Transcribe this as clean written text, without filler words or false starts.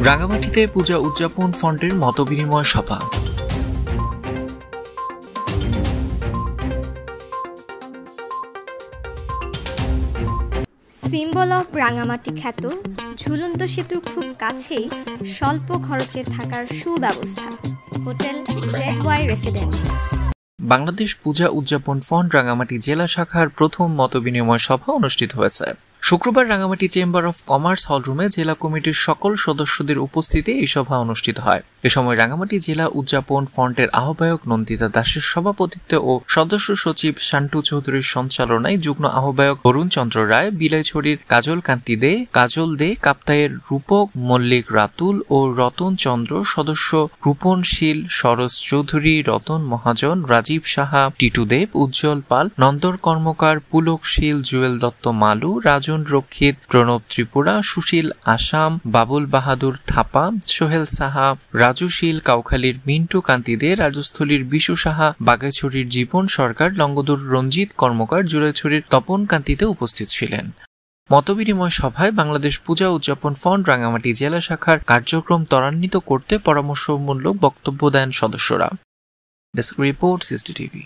রাঙামাটিতে পূজা উদযাপন ফন্ডের মতবিনিময় সভা। সিম্বল অফ রাঙামাটি খ্যাত ঝুলন্ত সেতুর খুব কাছেই স্বল্প খরচে থাকার সুব্যবস্থা, হোটেল ZY রেসিডেন্সিয়াল। বাংলাদেশ পূজা উদযাপন ফন্ড রাঙামাটি জেলা শাখার প্রথম মতবিনিময় সভা অনুষ্ঠিত হয়েছে। শুক্রবার রাঙামাটি চেম্বার অফ কমার্স হলরুমে জেলা কমিটির সকল সদস্যদের উপস্থিতিতে এই সভা অনুষ্ঠিত হয়। এ সময় রাঙামাটি জেলা উদযাপন ফন্ডের আহ্বায়ক নন্দিতা দাসের সভাপতিত্বে ও সদস্য সচিব শান্টু চৌধুরীর সঞ্চালনায় যুগ্ম আহ্বায়ক অরুণ চন্দ্র রায়, বিলাইছড়ির কাজল কান্তি দে, কাজল দে, কাপ্তাইয়ের রূপক মল্লিক রাতুল ও রতন চন্দ্র সদস্য, রূপনশীল সরোজ চৌধুরী, রতন মহাজন, রাজীব সাহা, টিটু দেব, উজ্জ্বল পাল, নন্দর কর্মকার, পুলকশীল, জুয়েল দত্ত মালু, রাজন রক্ষিত, প্রণব ত্রিপুরা, সুশীল আসাম, বাবুল বাহাদুর থাপা, সোহেল সাহা, রাজুশীল, কাউখালীর মিন্টু কান্তি দে, রাজস্থলীর বিশু সাহা, বাগাইছড়ির জীবন সরকার, লঙ্গদুর রঞ্জিত কর্মকার, জুরাইছড়ির তপন কান্তিতে উপস্থিত ছিলেন। মতবিনিময় সভায় বাংলাদেশ পূজা উদযাপন ফন্ড রাঙামাটি জেলা শাখার কার্যক্রম ত্বরান্বিত করতে পরামর্শমূলক বক্তব্য দেন সদস্যরা। Desk report, CST TV.